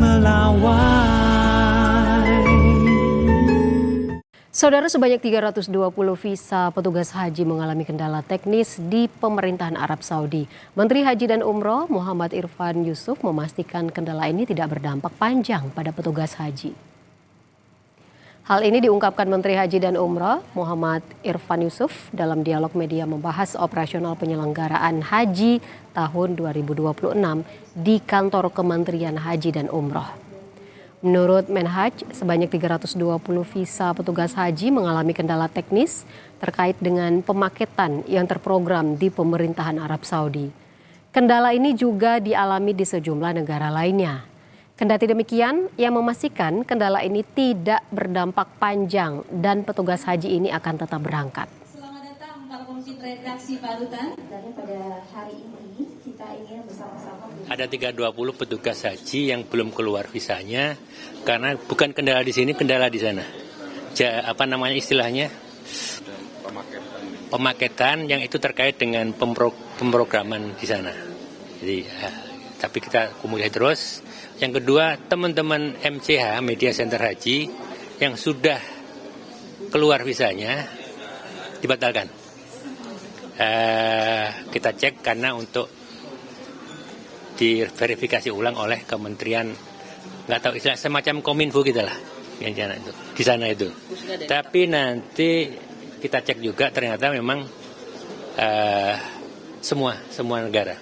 melawai. Saudara, sebanyak 320 visa petugas haji mengalami kendala teknis di pemerintahan Arab Saudi. Menteri Haji dan Umroh Muhammad Irfan Yusuf memastikan kendala ini tidak berdampak panjang pada petugas haji. Hal ini diungkapkan Menteri Haji dan Umroh Muhammad Irfan Yusuf dalam dialog media membahas operasional penyelenggaraan haji tahun 2026 di kantor Kementerian Haji dan Umroh. Menurut Menhaj, sebanyak 320 visa petugas haji mengalami kendala teknis terkait dengan pemaketan yang terprogram di pemerintahan Arab Saudi. Kendala ini juga dialami di sejumlah negara lainnya. Kendati demikian, ia memastikan kendala ini tidak berdampak panjang dan petugas haji ini akan tetap berangkat. Selamat datang Pak Pemimpin Redaksi Pak Rutan. Dan pada hari ini kita ingin bersama-sama. Ada 320 petugas haji yang belum keluar visanya karena bukan kendala di sini, kendala di sana. Apa namanya istilahnya? Pemaketan yang itu terkait dengan pemrograman di sana. Jadi, tapi kita komunikasi terus. Yang kedua, teman-teman MCH, Media Center Haji, yang sudah keluar visanya dibatalkan. Kita cek karena untuk diverifikasi ulang oleh kementerian, nggak tahu istilah semacam kominfo gitu lah yang di sana itu. Tapi nanti kita cek juga ternyata memang semua negara.